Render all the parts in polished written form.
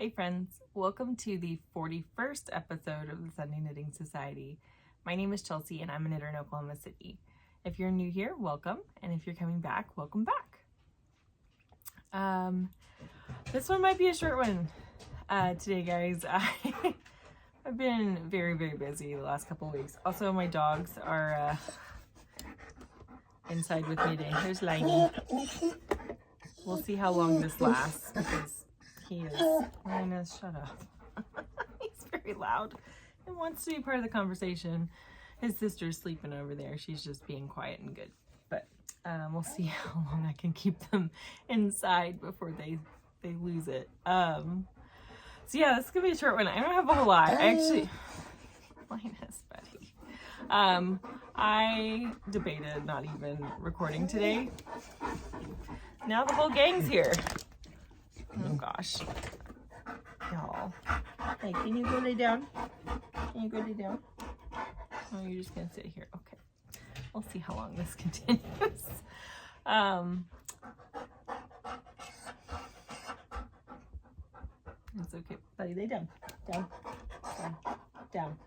Hey friends, welcome to the 41st episode of the Sunday Knitting Society. My name is Chelsea and I'm a knitter in Oklahoma City. If you're new here, welcome, and if you're coming back, welcome back. This one might be a short one today, guys. I've been very busy the last couple of weeks. Also, my dogs are inside with me today. There's Liney. We'll see how long this lasts because he is, Linus, shut up. He's very loud and wants to be part of the conversation. His sister's sleeping over there. She's just being quiet and good. But we'll see how long I can keep them inside before they lose it. So yeah, this is gonna be a short one. I don't have a whole lot. I actually, Linus, buddy. I debated not even recording today. Now the whole gang's here. Oh gosh. Y'all. Hey, can you go lay down? Can you go lay down? Oh, you're just gonna sit here. Okay. We'll see how long this continues. It's okay. Buddy, lay down. Down. Down. Down.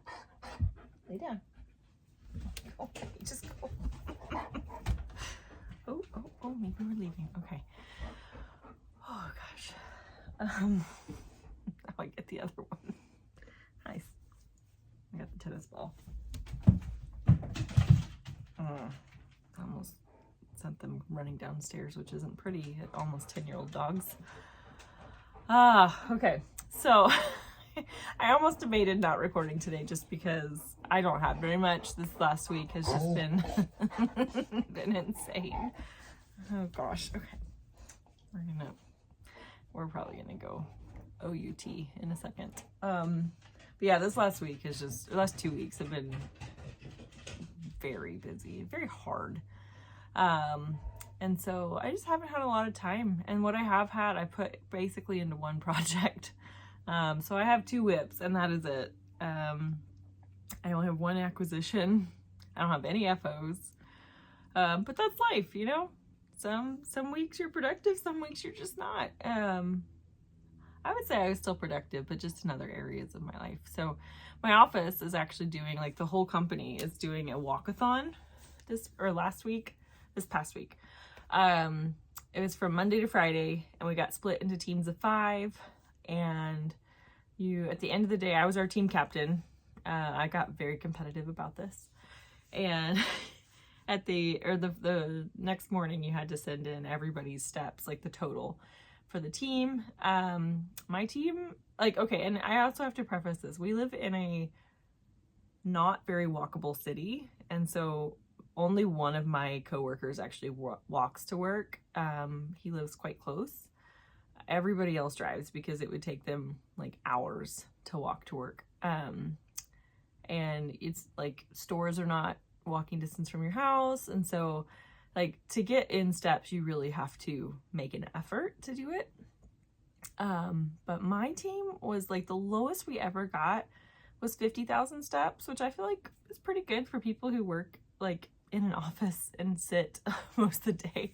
Lay down. Okay, just go. Oh, maybe we're leaving. Okay. Oh gosh. Now I get the other one. Nice. I got the tennis ball. Almost sent them running downstairs, which isn't pretty at almost 10-year-old dogs. Okay. So I almost debated not recording today just because I don't have very much. This last week has just been insane. Oh gosh. Okay. We're probably gonna go OUT in a second. But yeah, this last week is just, the last 2 weeks have been very busy, very hard. And so I just haven't had a lot of time. And what I have had, I put basically into one project. So I have 2 whips and that is it. I only have 1 acquisition. I don't have any FOs. But that's life, you know? Some weeks you're productive, some weeks you're just not. I would say I was still productive, but just in other areas of my life. So my office is actually doing, like, the whole company is doing a walkathon this past week. It was from Monday to Friday, and we got split into teams of 5. And at the end of the day, I was our team captain. I got very competitive about this. And at the next morning, you had to send in everybody's steps, like the total for the team. My team, like, okay, and I also have to preface this. We live in a not very walkable city, and so only one of my coworkers actually walks to work. He lives quite close. Everybody else drives because it would take them like hours to walk to work. And it's like stores are not walking distance from your house, and so like to get in steps you really have to make an effort to do it. But my team was like, the lowest we ever got was 50,000 steps, which I feel like is pretty good for people who work like in an office and sit most of the day.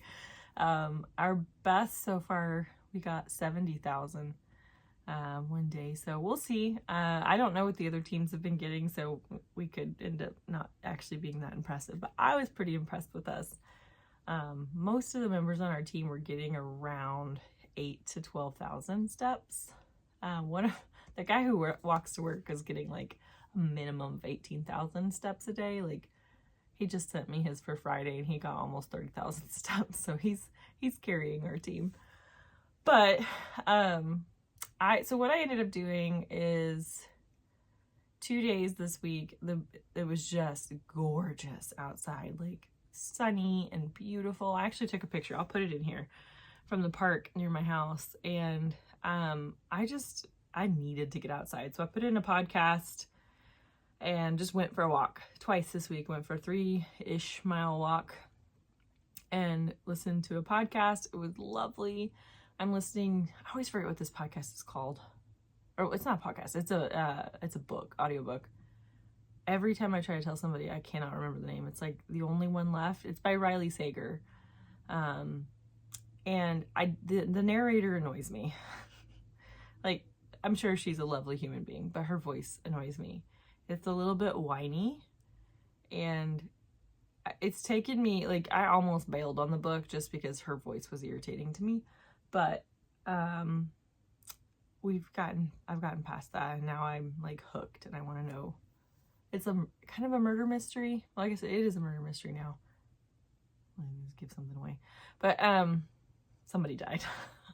Our best so far, we got 70,000 one day, so we'll see. I don't know what the other teams have been getting, so we could end up not actually being that impressive, but I was pretty impressed with us. Most of the members on our team were getting around 8,000 to 12,000 steps. The guy who walks to work is getting like a minimum of 18,000 steps a day. Like, he just sent me his for Friday and he got almost 30,000 steps, so he's carrying our team. But so what I ended up doing is 2 days this week, it was just gorgeous outside, like sunny and beautiful. I actually took a picture, I'll put it in here, from the park near my house. And I needed to get outside, so I put in a podcast and just went for a walk twice this week. Went for a 3-ish mile walk and listened to a podcast. It was lovely. I always forget what this podcast is called. Or it's not a podcast, it's a book, audiobook. Every time I try to tell somebody, I cannot remember the name. It's like The Only One Left. It's by Riley Sager. And the narrator annoys me. Like, I'm sure she's a lovely human being, but her voice annoys me. It's a little bit whiny, and it's taken me, like, I almost bailed on the book just because her voice was irritating to me, but I've gotten past that, and now I'm like hooked and I want to know. It's a kind of a murder mystery. Well, I guess it is a murder mystery now. Let me just give something away. But somebody died.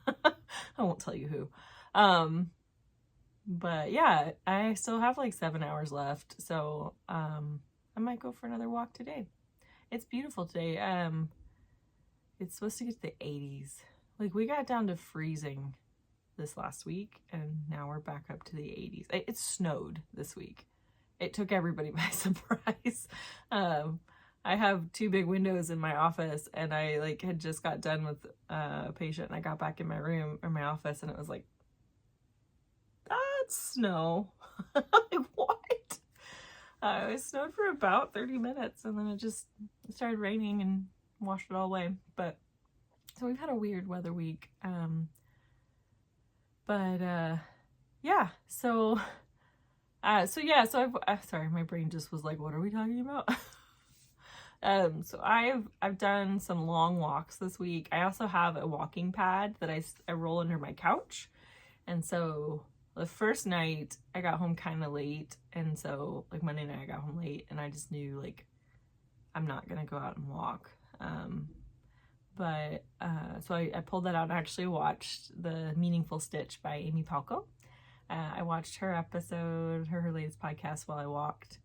I won't tell you who. But yeah, I still have like 7 hours left, so I might go for another walk today. It's beautiful today. It's supposed to get to the 80s. Like, we got down to freezing this last week, and now we're back up to the 80s. It snowed this week. It took everybody by surprise. I have 2 big windows in my office, and I like had just got done with a patient, and I got back in my room or my office, and it was like, that's snow. Like, what? It snowed for about 30 minutes, and then it started raining and washed it all away. But so we've had a weird weather week. Yeah. So I've sorry, my brain just was like, what are we talking about? So I've done some long walks this week. I also have a walking pad that I roll under my couch. And so the first night I got home kind of late. And so like Monday night I got home late, and I just knew like I'm not going to go out and walk. So I pulled that out and actually watched the Meaningful Stitch by Amy Palco. I watched her episode, her latest podcast while I walked.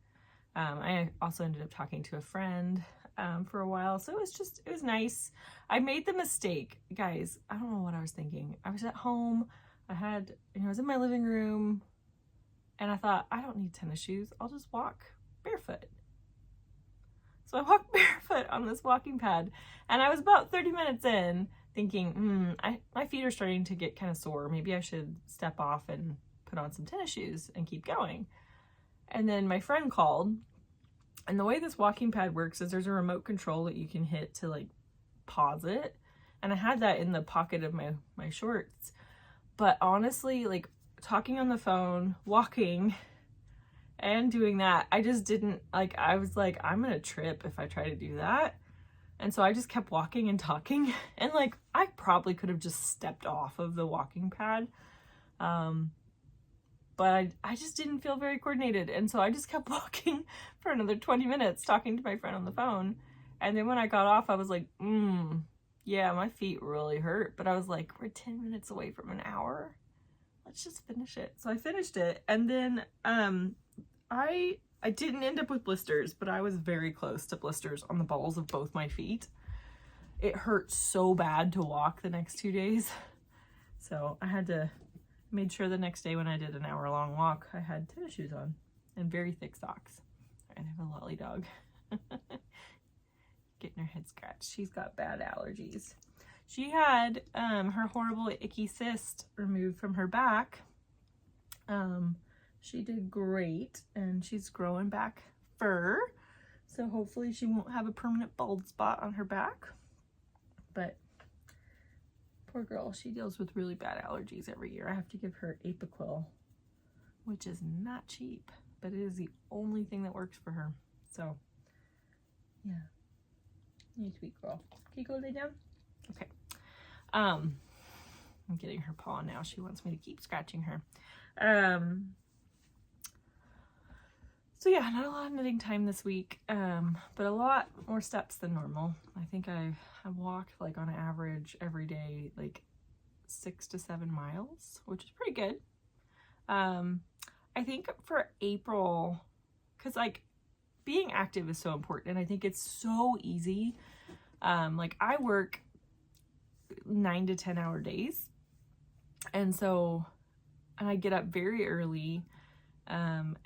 I also ended up talking to a friend for a while, so it was nice. I made the mistake, guys. I don't know what I was thinking. I was at home. I was in my living room, and I thought, I don't need tennis shoes. I'll just walk barefoot. So I walked barefoot on this walking pad, and I was about 30 minutes in thinking, my feet are starting to get kind of sore. Maybe I should step off and put on some tennis shoes and keep going. And then my friend called, and the way this walking pad works is there's a remote control that you can hit to like pause it. And I had that in the pocket of my shorts. But honestly, like talking on the phone, walking, and doing that, I just didn't, like, I was like, I'm gonna trip if I try to do that. And so I just kept walking and talking, and like, I probably could have just stepped off of the walking pad. But I just didn't feel very coordinated. And so I just kept walking for another 20 minutes talking to my friend on the phone. And then when I got off, I was like, yeah, my feet really hurt. But I was like, we're 10 minutes away from an hour. Let's just finish it. So I finished it. And then I didn't end up with blisters, but I was very close to blisters on the balls of both my feet. It hurt so bad to walk the next 2 days. So I made sure the next day when I did an hour-long walk, I had tennis shoes on and very thick socks. And I have a lolly dog. Getting her head scratched. She's got bad allergies. She had her horrible icky cyst removed from her back. She did great, and she's growing back fur. So hopefully she won't have a permanent bald spot on her back. But poor girl, she deals with really bad allergies every year. I have to give her Apoquil, which is not cheap, but it is the only thing that works for her. So, yeah. You sweet girl. Can you go lay down? Okay. I'm getting her paw now. She wants me to keep scratching her. So yeah, not a lot of knitting time this week, but a lot more steps than normal. I think I walked like on average every day, like 6 to 7 miles, which is pretty good. I think for April, cause like being active is so important, and I think it's so easy. Like I work 9 to 10 hour days, and I get up very early. And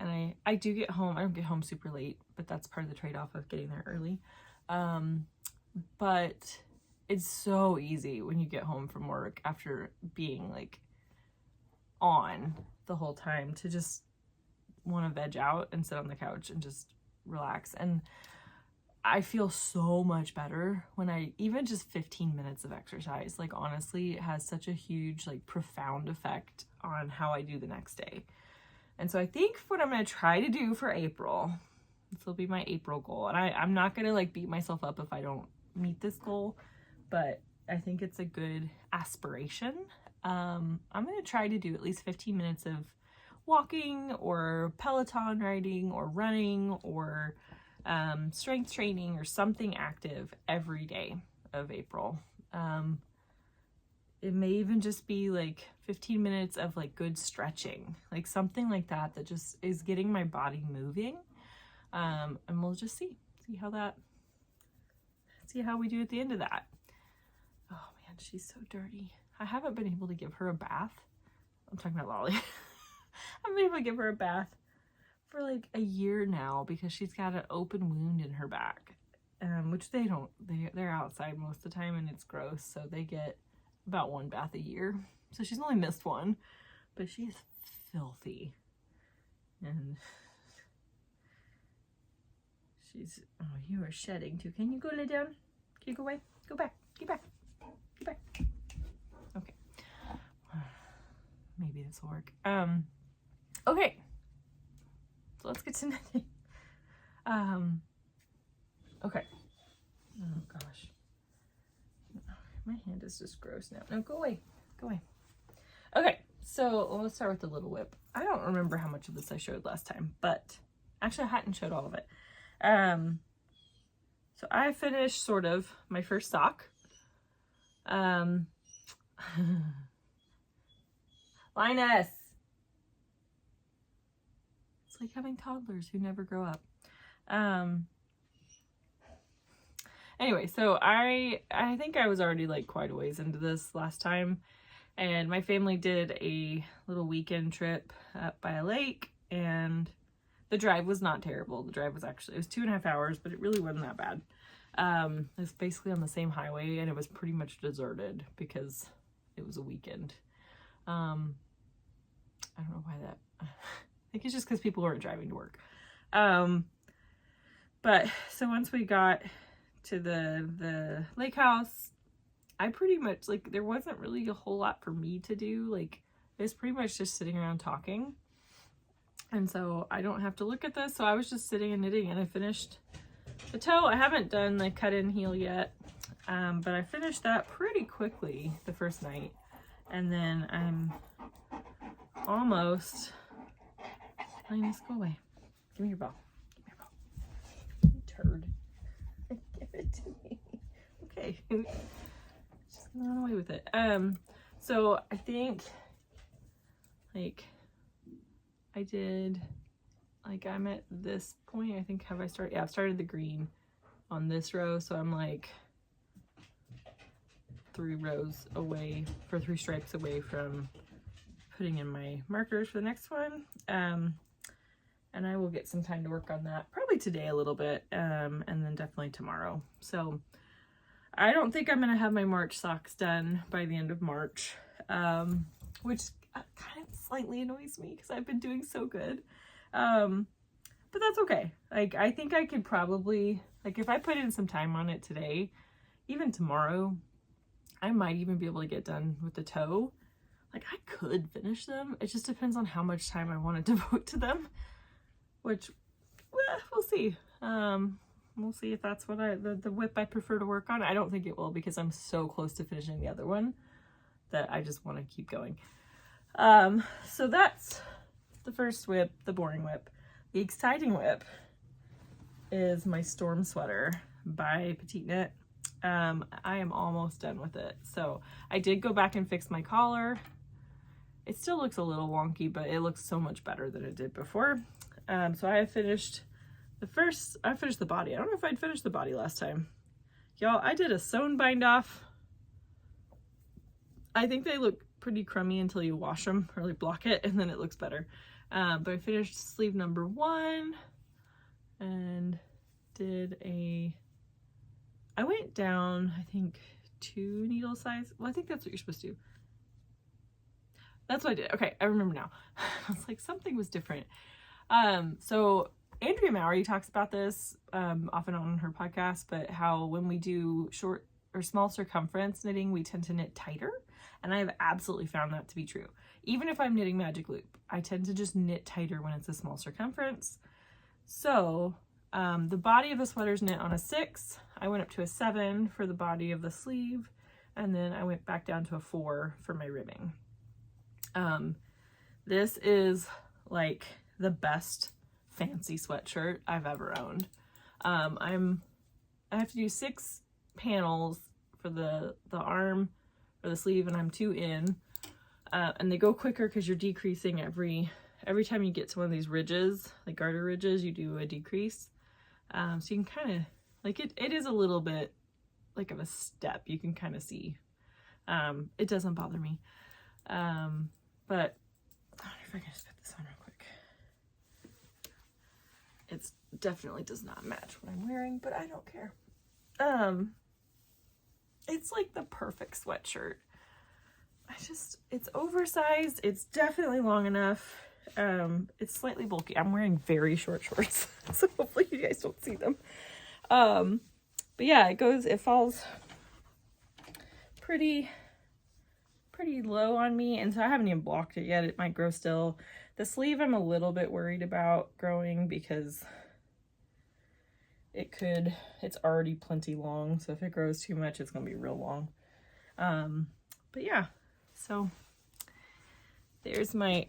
I do get home. I don't get home super late, but that's part of the trade-off of getting there early. But it's so easy when you get home from work after being like on the whole time to just want to veg out and sit on the couch and just relax. And I feel so much better when I, even just 15 minutes of exercise, like honestly, it has such a huge, like profound effect on how I do the next day. And so I think what I'm going to try to do for April, this will be my April goal. And I'm not going to like beat myself up if I don't meet this goal, but I think it's a good aspiration. I'm going to try to do at least 15 minutes of walking or Peloton riding or running or strength training or something active every day of April. It may even just be like 15 minutes of like good stretching, like something like that, that just is getting my body moving. And we'll just see how we do at the end of that. Oh man, she's so dirty. I haven't been able to give her a bath. I'm talking about Lolly. I haven't been able to give her a bath for like a year now because she's got an open wound in her back, which they're outside most of the time and it's gross, so they get about 1 bath a year. So she's only missed 1, but she is filthy. And she's, oh, you are shedding too. Can you go lay down? Can you go away? Go back. Get back. Get back. Okay. Maybe this will work. Okay. So let's get to knitting. Okay. Oh gosh. My hand is just gross now. No, go away. Go away. Okay, so let's start with the little whip. I don't remember how much of this I showed last time, but actually I hadn't showed all of it. So I finished sort of my first sock. Linus! It's like having toddlers who never grow up. Anyway, so I think I was already like quite a ways into this last time, and my family did a little weekend trip up by a lake, and the drive was not terrible. The drive was actually, it was 2.5 hours, but it really wasn't that bad. It was basically on the same highway, and it was pretty much deserted because it was a weekend. I don't know why that, I think it's just because people weren't driving to work. But so once we got to the lake house, I pretty much, like, there wasn't really a whole lot for me to do. Like, it was pretty much just sitting around talking, and so I don't have to look at this. So I was just sitting and knitting, and I finished the toe. I haven't done the cut in heel yet, but I finished that pretty quickly the first night, and then I'm almost, Linus, go away, give me your ball, give me your ball, you turd. Give it to me. Okay. Just gonna run away with it. So I think, like, I did, like, I'm at this point, I think, have I started? Yeah, I've started the green on this row, so I'm like 3 rows away, for 3 stripes away from putting in my markers for the next one. And I will get some time to work on that, probably today a little bit, and then definitely tomorrow. So I don't think I'm going to have my March socks done by the end of March, which kind of slightly annoys me because I've been doing so good. But that's okay. Like, I think I could probably, like, if I put in some time on it today, even tomorrow, I might even be able to get done with the toe. Like, I could finish them. It just depends on how much time I want to devote to them, which, well, we'll see. We'll see if that's what the whip I prefer to work on. I don't think it will, because I'm so close to finishing the other one that I just want to keep going. So that's the first whip, the boring whip. The exciting whip is my storm sweater by PetiteKnit. I am almost done with it. So I did go back and fix my collar. It still looks a little wonky, but it looks so much better than it did before. So I finished the body. I don't know if I'd finished the body last time. Y'all, I did a sewn bind off. I think they look pretty crummy until you wash them, or like block it, and then it looks better. But I finished sleeve number 1 and did I went down, I think, 2 needle size. Well, I think that's what you're supposed to do. That's what I did. Okay, I remember now. I was like, something was different. So Andrea Mowry talks about this often on her podcast, but how when we do short or small circumference knitting, we tend to knit tighter. And I have absolutely found that to be true. Even if I'm knitting magic loop, I tend to just knit tighter when it's a small circumference. So the body of the sweater is knit on a 6. I went up to a 7 for the body of the sleeve, and then I went back down to a 4 for my ribbing. This is like the best fancy sweatshirt I've ever owned. I have to do 6 panels for the arm or the sleeve, and I'm 2 in. And they go quicker because you're decreasing every time you get to one of these ridges, like garter ridges, you do a decrease. So you can kind of, like, it is a little bit like of a step, you can kind of see. It doesn't bother me. But I wonder if I can just put this on real quick. It definitely does not match what I'm wearing, but I don't care. It's like the perfect sweatshirt. It's oversized. It's definitely long enough. It's slightly bulky. I'm wearing very short shorts, so hopefully you guys don't see them. But yeah, it falls pretty low on me, and so I haven't even blocked it yet. It might grow still. The sleeve I'm a little bit worried about growing because it's already plenty long, so if it grows too much, it's gonna be real long. But yeah, so there's my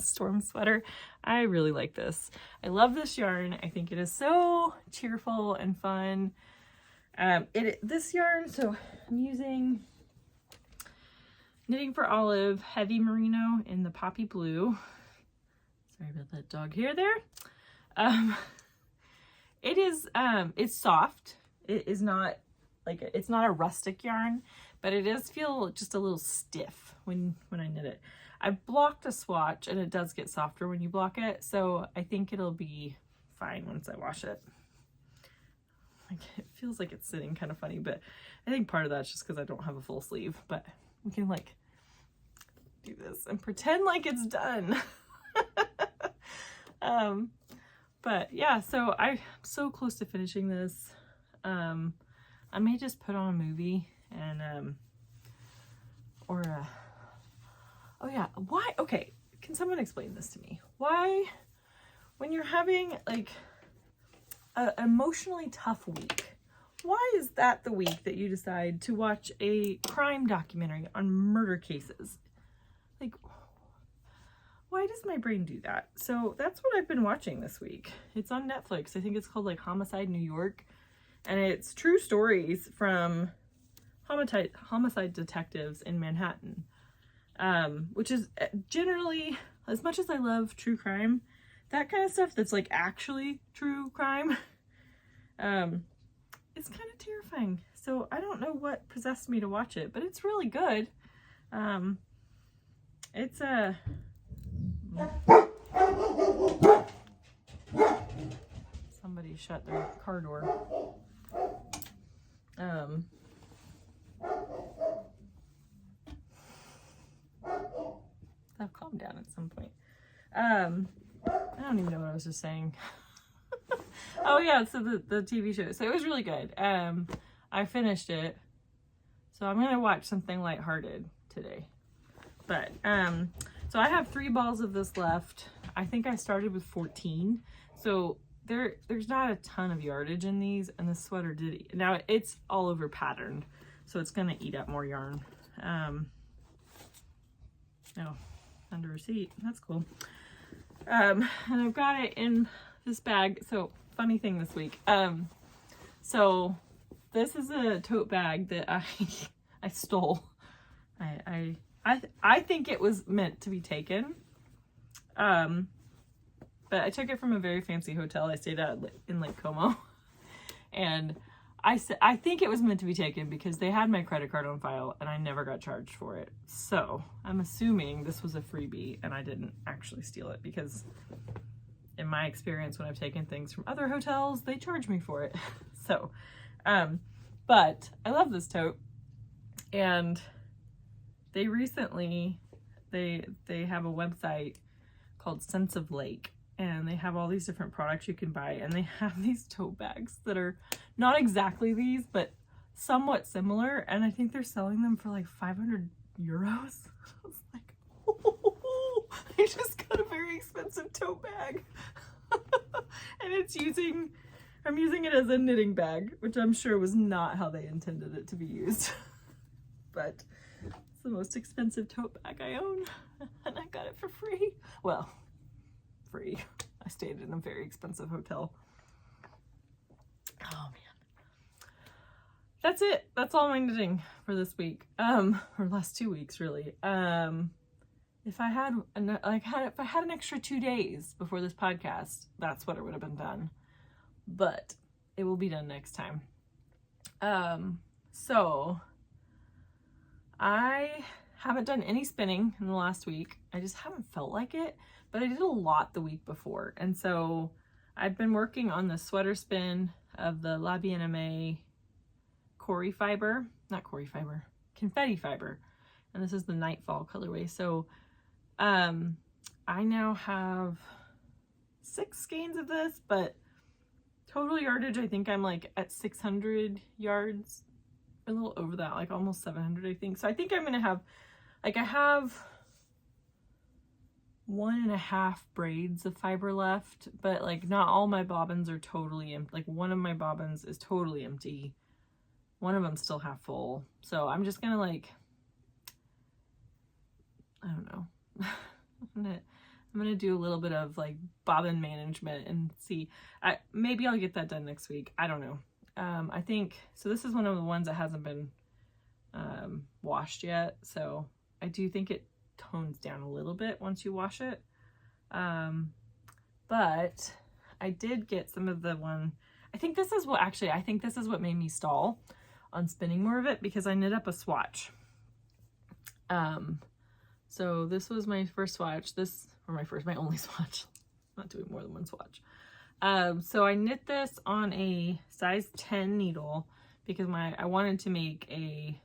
storm sweater. I really like this. I love this yarn. I think it is so cheerful and fun. This yarn, so I'm using Knitting for Olive Heavy Merino in the Poppy Blue. Sorry about that dog hair there. It's soft. It is not like, it's not a rustic yarn, but it does feel just a little stiff when I knit it. I've blocked a swatch and it does get softer when you block it, so I think it'll be fine once I wash it. Like, it feels like it's sitting kind of funny, but I think part of that's just because I don't have a full sleeve, but we can like do this and pretend like it's done. But yeah, so I'm so close to finishing this. I may just put on a movie and oh yeah, why? Okay, can someone explain this to me? Why, when you're having like an emotionally tough week, why is that the week that you decide to watch a crime documentary on murder cases? Like, why does my brain do that? So that's what I've been watching this week. It's on Netflix. I think it's called like Homicide New York, and it's true stories from homicide detectives in Manhattan. Which is generally, as much as I love true crime, that kind of stuff that's like actually true crime, it's kind of terrifying. So I don't know what possessed me to watch it, but it's really good. It's somebody shut their car door. They'll calm down at some point. I don't even know what I was just saying. Oh yeah, so the TV show. So it was really good. I finished it. So I'm gonna watch something lighthearted today. But so I have 3 balls of this left. I think I started with 14. So there's not a ton of yardage in these, and the sweater did. Now it's all over patterned, so it's gonna eat up more yarn. Oh, under receipt. That's cool. And I've got it in this bag. So funny thing this week. So this is a tote bag that I stole. I think it was meant to be taken. But I took it from a very fancy hotel I stayed at in Lake Como. And I think it was meant to be taken because they had my credit card on file and I never got charged for it. So I'm assuming this was a freebie and I didn't actually steal it, because in my experience when I've taken things from other hotels, they charge me for it. So, but I love this tote, and they recently, they have a website called Sense of Lake, and they have all these different products you can buy, and they have these tote bags that are not exactly these, but somewhat similar, and I think they're selling them for like 500 euros. I was like, oh, I just got a very expensive tote bag. And I'm using it as a knitting bag, which I'm sure was not how they intended it to be used. But it's the most expensive tote bag I own, and I got it for free. Well, free. I stayed in a very expensive hotel. Oh man. That's it. That's all my knitting for this week. Or last 2 weeks really. If I had an extra 2 days before this podcast, that's what it would have been done. But it will be done next time. So I haven't done any spinning in the last week. I just haven't felt like it, but I did a lot the week before. And so I've been working on the sweater spin of the La Bien-Aimée Cory Fiber, not Cory Fiber, Confetti Fiber. And this is the Nightfall colorway. So I now have 6 skeins of this, but total yardage, I think I'm like at 600 yards, a little over that, like almost 700, I think. So I think I'm going to have, like I have 1.5 braids of fiber left, but like not all my bobbins are totally empty. Like one of my bobbins is totally empty. One of them still half full. So I'm just going to like, I don't know. I'm gonna do a little bit of like bobbin management and see. Maybe I'll get that done next week. I don't know. I think so. This is one of the ones that hasn't been washed yet, so I do think it tones down a little bit once you wash it. But I did get some of the one. I think this is what made me stall on spinning more of it, because I knit up a swatch. So this was my first swatch. My only swatch. I'm not doing more than one swatch. So I knit this on a size 10 needle because I wanted to make a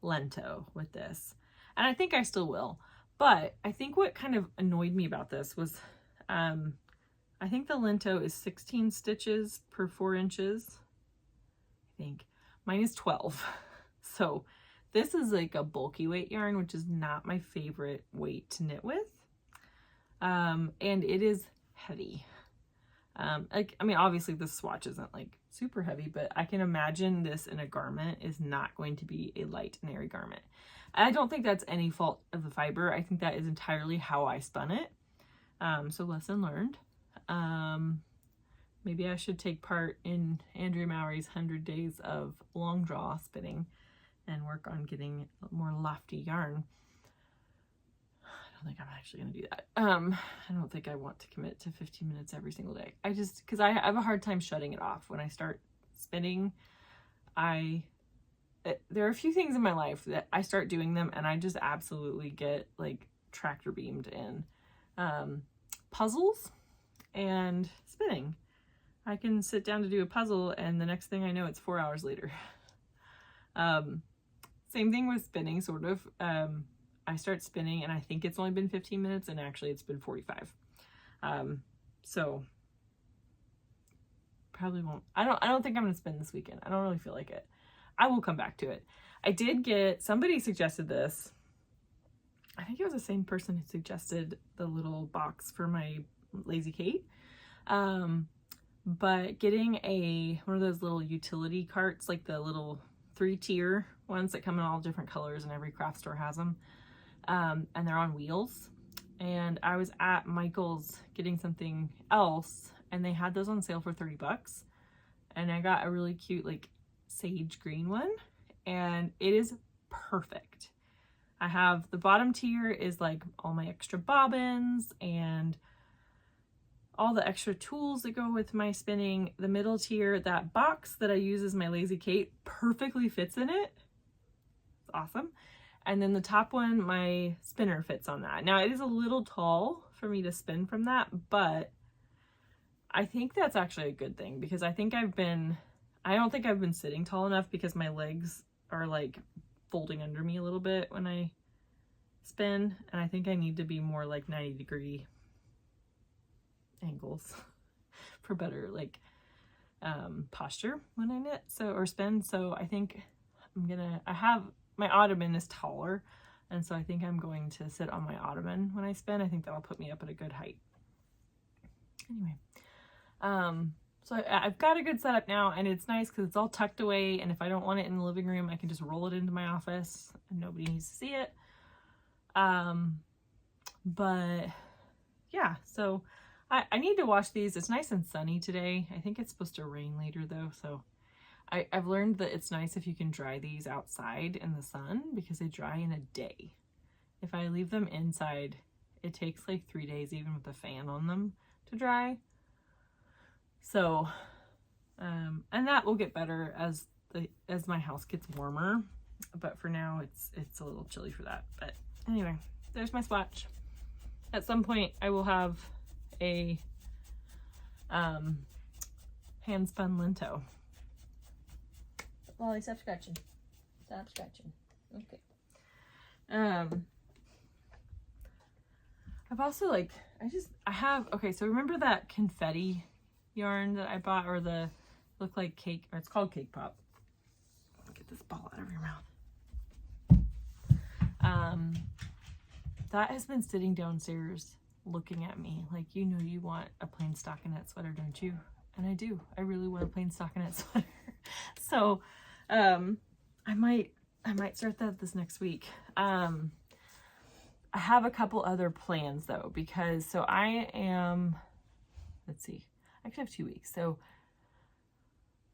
Lento with this. And I think I still will. But I think what kind of annoyed me about this was, I think the Lento is 16 stitches per 4 inches. I think. Mine is 12. So this is like a bulky weight yarn, which is not my favorite weight to knit with. And it is heavy. Obviously this swatch isn't like super heavy, but I can imagine this in a garment is not going to be a light and airy garment. I don't think that's any fault of the fiber. I think that is entirely how I spun it. So lesson learned. Maybe I should take part in Andrea Mowry's 100 days of long draw spinning and work on getting more lofty yarn. I don't think I'm actually going to do that. I don't think I want to commit to 15 minutes every single day. Because I have a hard time shutting it off. When I start spinning, there are a few things in my life that I start doing them and I just absolutely get like tractor beamed in. Puzzles and spinning. I can sit down to do a puzzle and the next thing I know, it's 4 hours later. Same thing with spinning, sort of. I start spinning and I think it's only been 15 minutes and actually it's been 45. So probably won't. I don't think I'm going to spin this weekend. I don't really feel like it. I will come back to it. I did get, somebody suggested this. I think it was the same person who suggested the little box for my Lazy Kate. But getting one of those little utility carts, like the little 3-tier ones that come in all different colors and every craft store has them. And they're on wheels. And I was at Michael's getting something else and they had those on sale for $30. And I got a really cute like sage green one and it is perfect. I have the bottom tier is like all my extra bobbins and all the extra tools that go with my spinning. The middle tier, that box that I use as my Lazy Kate, perfectly fits in it. It's awesome. And then the top one, my spinner fits on that. Now it is a little tall for me to spin from that, but I think that's actually a good thing because I don't think I've been sitting tall enough because my legs are like folding under me a little bit when I spin. And I think I need to be more like 90 degree angles for better like posture when I knit, so, or spin. So I think I have, my ottoman is taller, and so I think I'm going to sit on my ottoman when I spin. I think that'll put me up at a good height. Anyway, so I've got a good setup now, and it's nice because it's all tucked away, and if I don't want it in the living room, I can just roll it into my office and nobody needs to see it. But yeah, so I need to wash these. It's nice and sunny today. I think it's supposed to rain later though, so I've learned that it's nice if you can dry these outside in the sun because they dry in a day. If I leave them inside, it takes like 3 days even with a fan on them to dry. So, and that will get better as my house gets warmer. But for now, it's a little chilly for that. But anyway, there's my swatch. At some point, I will have a hand spun Lento. Lolly, stop scratching. Stop scratching. Okay. I've also like, okay, so remember that confetti yarn that I bought, or the look like cake, or it's called Cake Pop. Get this ball out of your mouth. That has been sitting downstairs looking at me like, you know, you want a plain stockinette sweater, don't you? And I do. I really want a plain stockinette sweater. So I might start that this next week. I have a couple other plans though, because so I am, let's see, I could have 2 weeks. So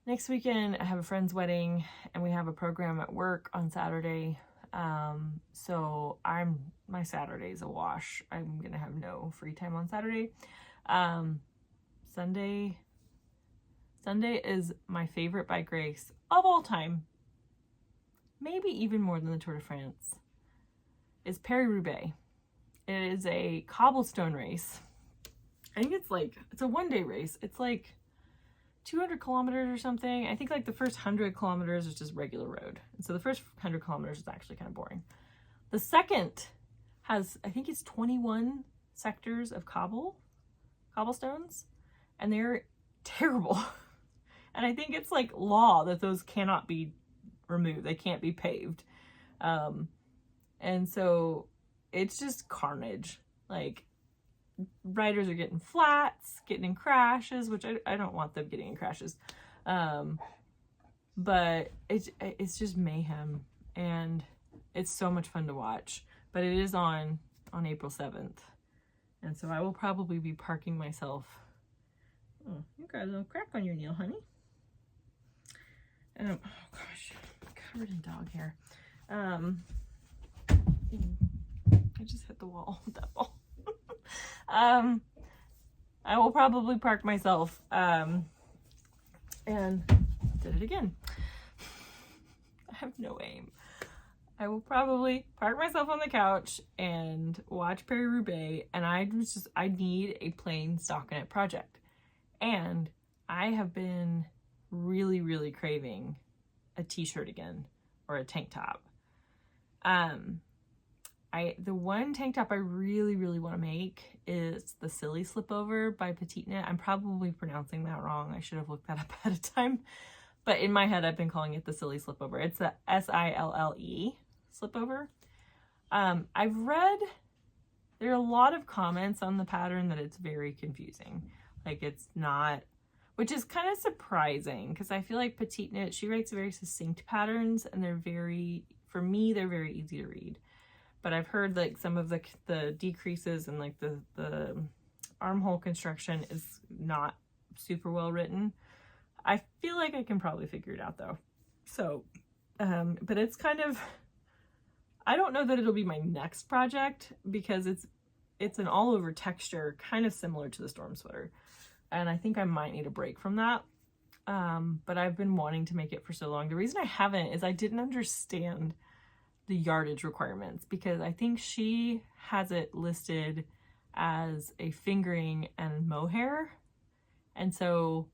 next weekend I have a friend's wedding and we have a program at work on Saturday. So my Saturday's a wash. I'm gonna have no free time on Saturday. Sunday is my favorite bike race of all time. Maybe even more than the Tour de France. It's Paris-Roubaix. It is a cobblestone race. I think it's a one-day race. It's like 200 kilometers or something. I think like the first 100 kilometers is just regular road. And so the first 100 kilometers is actually kind of boring. The second has, I think it's 21 sectors of cobblestones, and they're terrible. And I think it's like law that those cannot be removed. They can't be paved. And so it's just carnage. Like, riders are getting flats, getting in crashes, which I don't want them getting in crashes. But it's just mayhem, and it's so much fun to watch. But it is on April 7th. And so I will probably be parking myself. Oh, you got a little crack on your nail, honey. Oh gosh, covered in dog hair. I just hit the wall with that ball. I will probably park myself, and did it again. I have no aim. I will probably park myself on the couch and watch Paris-Roubaix, and I need a plain stockinette project. And I have been really, really craving a t-shirt again, or a tank top. The one tank top I really, really want to make is the Sille slipover by PetiteKnit. I'm probably pronouncing that wrong. I should have looked that up ahead of time. But in my head, I've been calling it the Sille slipover. It's the Sille slipover. I've read, there are a lot of comments on the pattern that it's very confusing. Like, it's not, which is kind of surprising because I feel like PetiteKnit, she writes very succinct patterns, and for me, they're very easy to read. But I've heard like some of the decreases and like the armhole construction is not super well written. I feel like I can probably figure it out though. So, but it's kind of, I don't know that it'll be my next project because it's an all over texture, kind of similar to the storm sweater. And I think I might need a break from that. But I've been wanting to make it for so long. The reason I haven't is I didn't understand the yardage requirements, because I think she has it listed as a fingering and mohair. And so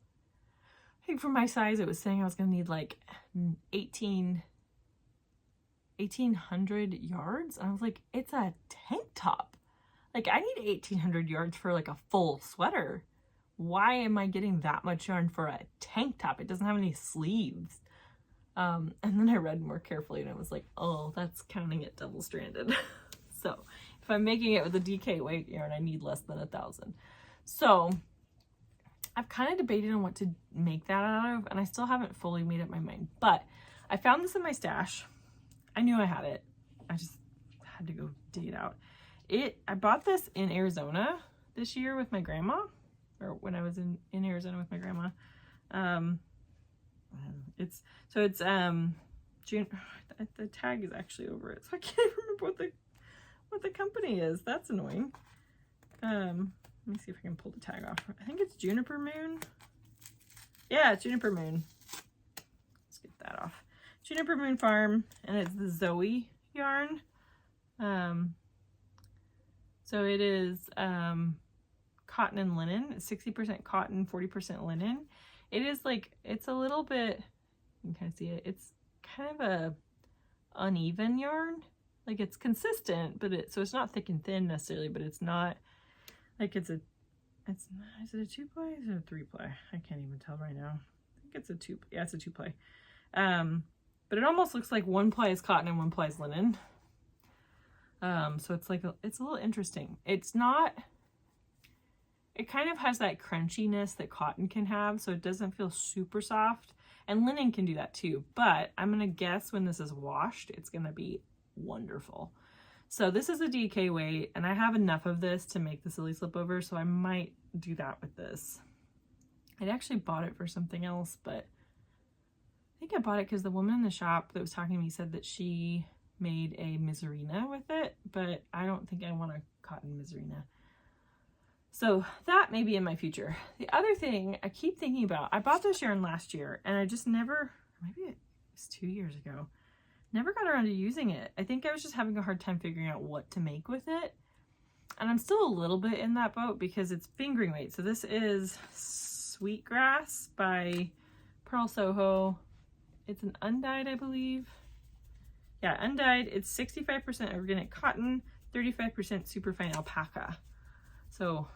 I think for my size, it was saying I was going to need like 1,800 yards. And I was like, it's a tank top. Like, I need 1,800 yards for like a full sweater. Why am I getting that much yarn for a tank top? It doesn't have any sleeves. And then I read more carefully and I was like, oh, that's counting it double-stranded. So if I'm making it with a DK weight yarn, I need less than 1,000. So I've kind of debated on what to make that out of, and I still haven't fully made up my mind. But I found this in my stash. I knew I had it. I just had to go dig it out. I bought this in Arizona this year with my grandma, or when I was in Arizona with my grandma. It's June. The tag is actually over it, so I can't remember what the company is. That's annoying. Let me see if I can pull the tag off. I think it's Juniper Moon. Yeah, it's Juniper Moon. Let's get that off. Juniper Moon Farm, and it's the Zoe yarn. So it is cotton and linen. It's 60% cotton, 40% linen. It is like, it's a little bit, you can kind of see it. It's kind of a uneven yarn. Like, it's consistent, but so it's not thick and thin necessarily, but it's not like is it a 2-ply? Is it a 3-ply? I can't even tell right now. I think it's a it's a 2-ply. But it almost looks like 1-ply is cotton and 1-ply is linen. So it's like, it's a little interesting. It's not, it kind of has that crunchiness that cotton can have, so it doesn't feel super soft. And linen can do that too, but I'm gonna guess when this is washed, it's gonna be wonderful. So this is a DK weight, and I have enough of this to make the silly slipover, so I might do that with this. I'd actually bought it for something else, but I think I bought it because the woman in the shop that was talking to me said that she made a Miserina with it, but I don't think I want a cotton Miserina. So that may be in my future. The other thing I keep thinking about, I bought this yarn last year, and I just never, maybe it was 2 years ago, never got around to using it. I think I was just having a hard time figuring out what to make with it. And I'm still a little bit in that boat because it's fingering weight. So this is Sweetgrass by Pearl Soho. It's an undyed, I believe. Yeah, undyed. It's 65% organic cotton, 35% superfine alpaca. So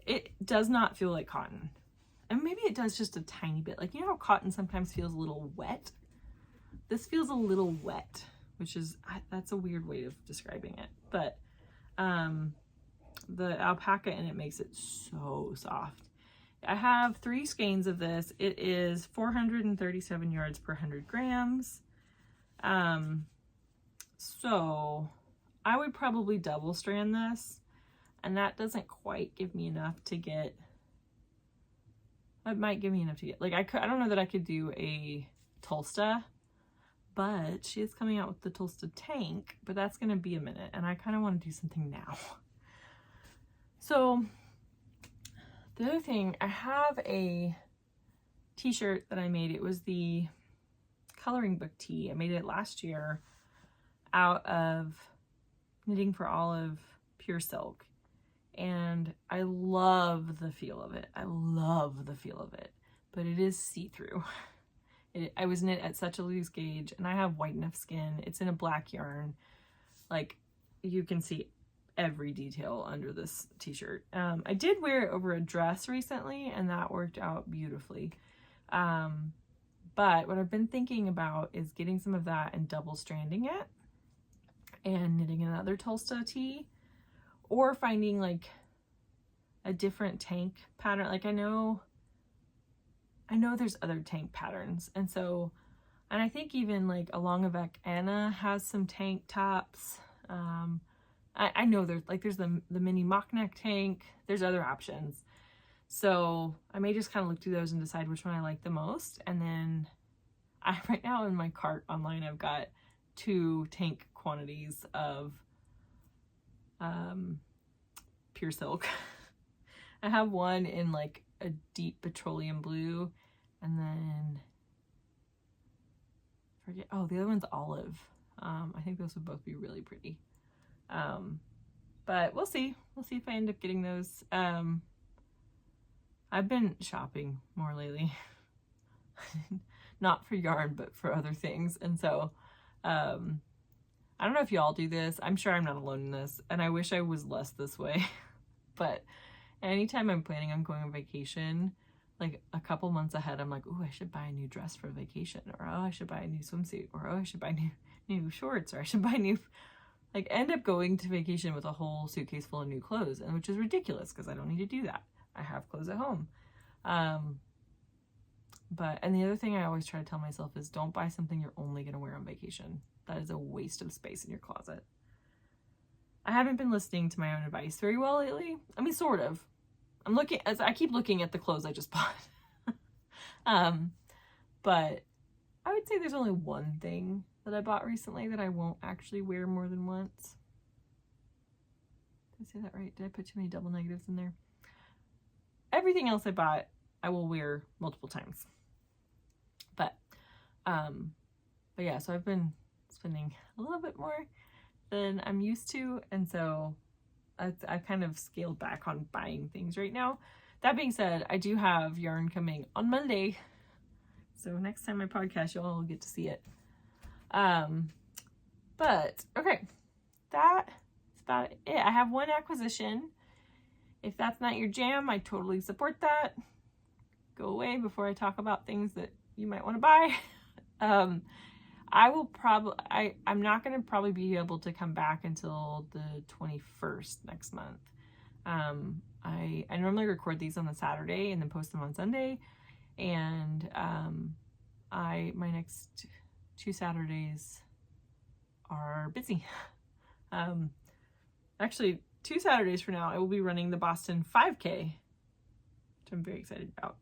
it does not feel like cotton. And maybe it does just a tiny bit. Like, you know how cotton sometimes feels a little wet? This feels a little wet, which is, that's a weird way of describing it. But the alpaca in it makes it so soft. I have 3 skeins of this. It is 437 yards per 100 grams. So I would probably double strand this, and that doesn't quite give me enough to get, it might give me enough to get, like, I don't know that I could do a Tulsta, but she is coming out with the Tulsta tank, but that's going to be a minute, and I kind of want to do something now. So the other thing, I have a t-shirt that I made. It was the coloring book tee. I made it last year out of Knitting for Olive pure silk, and I love the feel of it. I love the feel of it, but it is see-through. I was knit at such a loose gauge, and I have white enough skin. It's in a black yarn. Like, you can see every detail under this t-shirt. I did wear it over a dress recently, and that worked out beautifully. But what I've been thinking about is getting some of that and double stranding it and knitting another Tulsta tee, or finding like a different tank pattern. Like, I know there's other tank patterns, and I think even like Alongavec Anna has some tank tops. I know there's the mini mock neck tank. There's other options, so I may just kind of look through those and decide which one I like the most. And then right now in my cart online, I've got 2 tank quantities of pure silk. I have one in like a deep petroleum blue, and then the other one's olive. I think those would both be really pretty. But we'll see if I end up getting those. I've been shopping more lately. Not for yarn, but for other things. And so I don't know if y'all do this. I'm sure I'm not alone in this, and I wish I was less this way. But anytime I'm planning on going on vacation, like a couple months ahead, I'm like, oh, I should buy a new dress for vacation, or oh, I should buy a new swimsuit, or oh, I should buy new shorts, or I should buy new, like, end up going to vacation with a whole suitcase full of new clothes, and which is ridiculous because I don't need to do that. I have clothes at home. And the other thing I always try to tell myself is don't buy something you're only going to wear on vacation. That is a waste of space in your closet. I haven't been listening to my own advice very well lately. I mean, sort of. I keep looking at the clothes I just bought. But I would say there's only one thing that I bought recently that I won't actually wear more than once. Did I say that right? Did I put too many double negatives in there? Everything else I bought, I will wear multiple times. But yeah, so I've been spending a little bit more than I'm used to, and so I kind of scaled back on buying things right now. That being said, I do have yarn coming on Monday, so next time I podcast, you'll all get to see it. But okay, that's about it. I have one acquisition. If that's not your jam, I totally support that. Go away before I talk about things that you might want to buy. I'm not going to probably be able to come back until the 21st next month. I normally record these on the Saturday and then post them on Sunday. And, my next 2 Saturdays are busy. Actually 2 Saturdays from now, I will be running the Boston 5K, which I'm very excited about.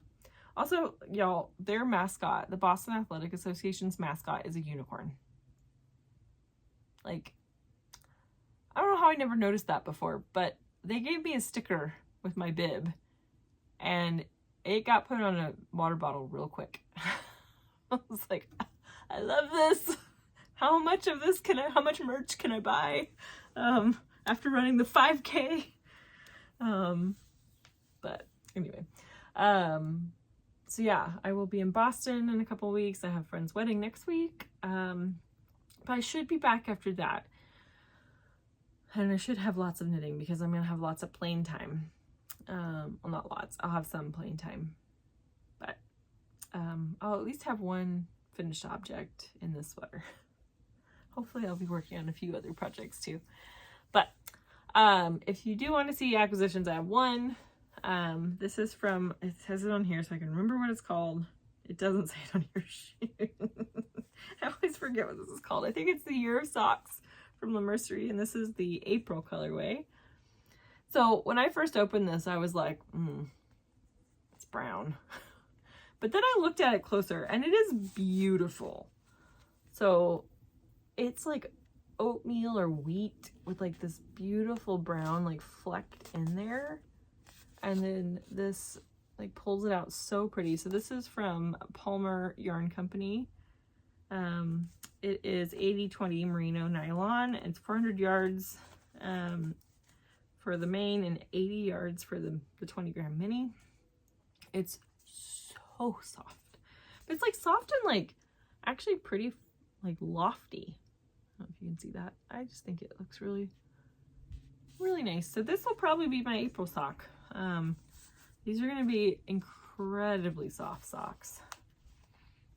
Also, y'all, their mascot, the Boston Athletic Association's mascot, is a unicorn. Like, I don't know how I never noticed that before, but they gave me a sticker with my bib, and it got put on a water bottle real quick. I was like, I love this. How much merch can I buy after running the 5K? But anyway, so yeah, I will be in Boston in a couple weeks. I have a friend's wedding next week. But I should be back after that. And I should have lots of knitting because I'm going to have lots of plain time. Well, not lots. I'll have some plain time. But I'll at least have one finished object in this sweater. Hopefully I'll be working on a few other projects too. But if you do want to see acquisitions, I have one. This is from, it says it on here so I can remember what it's called. It doesn't say it on your sheet. I always forget what this is called. I think it's the Year of Socks from La Mercerie, and this is the April colorway. So when I first opened this, I was like, it's brown. But then I looked at it closer, and it is beautiful. So it's like oatmeal or wheat with like this beautiful brown like flecked in there. And then this like pulls it out so pretty. So this is from Palmer Yarn Company. It is 80/20 merino nylon. It's 400 yards for the main and 80 yards for the 20 gram mini. It's so soft. But it's like soft and like actually pretty like lofty. I don't know if you can see that. I just think it looks really, really nice. So this will probably be my April sock. These are going to be incredibly soft socks.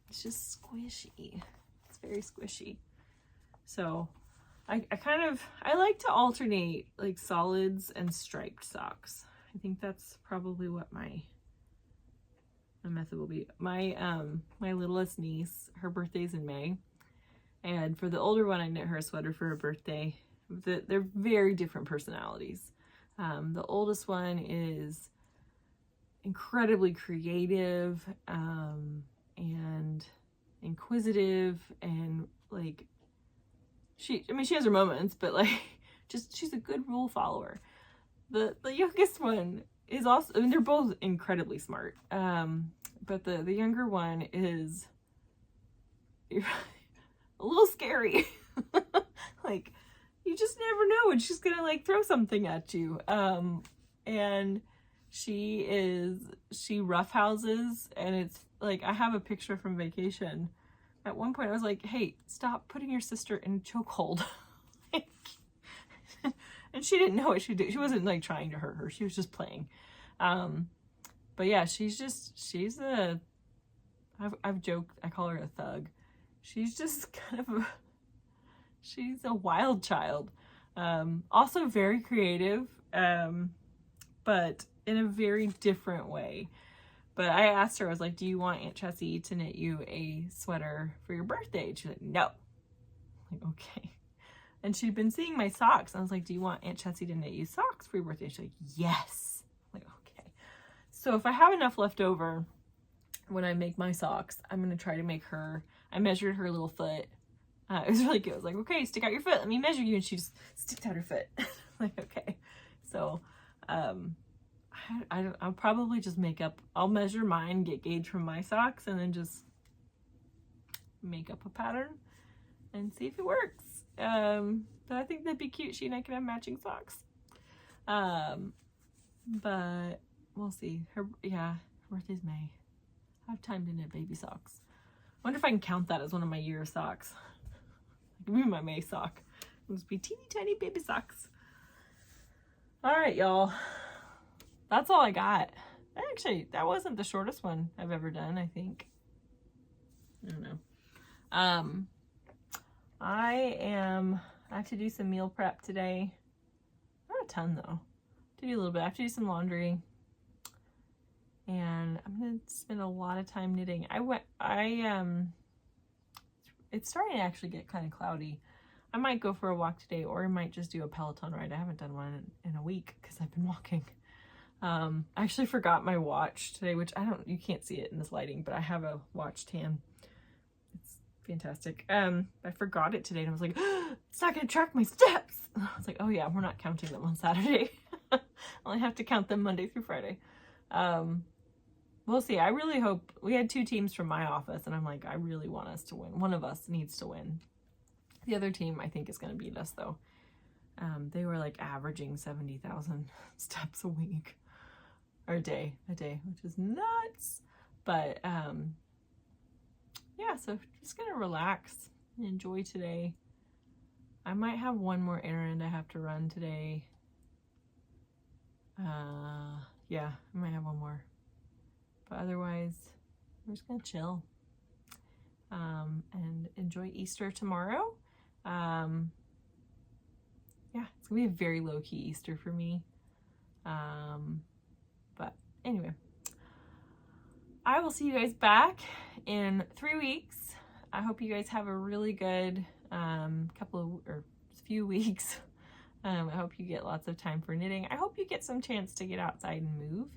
It's just squishy. It's very squishy. So I like to alternate like solids and striped socks. I think that's probably what my method will be. My littlest niece, her birthday's in May. And for the older one, I knit her a sweater for her birthday. They're very different personalities. The oldest one is incredibly creative and inquisitive, and like she has her moments, but like she's a good rule follower. The youngest one is also, they're both incredibly smart, but the younger one is a little scary. Like, you just never know when she's gonna like throw something at you. And she roughhouses, and it's like, I have a picture from vacation. At one point I was like, hey, stop putting your sister in a chokehold. And she didn't know what she did. She wasn't like trying to hurt her. She was just playing. But yeah, she's I've joked, I call her a thug. She's just kind of she's a wild child. Also very creative, but in a very different way. But I asked her, I was like, do you want Aunt Chessie to knit you a sweater for your birthday? And she's like, no. I'm like, okay. And she'd been seeing my socks. I was like, do you want Aunt Chessie to knit you socks for your birthday? She's like, yes. I'm like, okay. So if I have enough left over when I make my socks, I'm going to try to make her, I measured her little foot. It was really cute. I was like, okay, stick out your foot. Let me measure you. And she just sticks out her foot. Like, okay. So, I'll probably just I'll measure mine, get gauge from my socks, and then just make up a pattern and see if it works. But I think that'd be cute. She and I can have matching socks. But we'll see. Her birthday's May. I have time to knit baby socks. I wonder if I can count that as one of my year socks. Give me my May sock. It'll just be teeny tiny baby socks. All right, y'all. That's all I got. Actually, that wasn't the shortest one I've ever done, I think. I don't know. I have to do some meal prep today. Not a ton though. To do a little bit. I have to do some laundry. And I'm gonna spend a lot of time knitting. It's starting to actually get kind of cloudy. I might go for a walk today, or I might just do a Peloton ride. I haven't done one in a week because I've been walking. I actually forgot my watch today, which you can't see it in this lighting, but I have a watch tan. It's fantastic. I forgot it today and I was like, it's not going to track my steps. I was like, oh yeah, we're not counting them on Saturday. I only have to count them Monday through Friday. We'll see. I really hope, we had 2 teams from my office and I'm like, I really want us to win. One of us needs to win. The other team I think is going to beat us though. They were like averaging 70,000 steps a week. Or a day, which is nuts. But yeah, so just gonna relax and enjoy today. I might have one more errand I have to run today. Yeah, I might have one more. But otherwise, we're just gonna chill. And enjoy Easter tomorrow. Yeah, it's gonna be a very low-key Easter for me. But anyway, I will see you guys back in 3 weeks. I hope you guys have a really good few weeks. I hope you get lots of time for knitting. I hope you get some chance to get outside and move,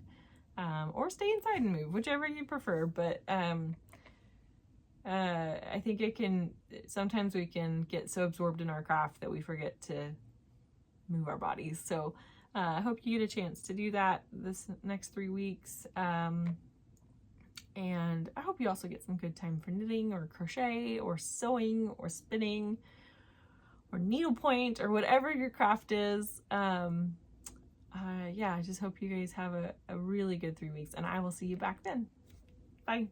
or stay inside and move, whichever you prefer. But I think sometimes we can get so absorbed in our craft that we forget to move our bodies. So I hope you get a chance to do that this next 3 weeks. And I hope you also get some good time for knitting or crochet or sewing or spinning or needlepoint or whatever your craft is. Yeah, I just hope you guys have a really good 3 weeks, and I will see you back then. Bye.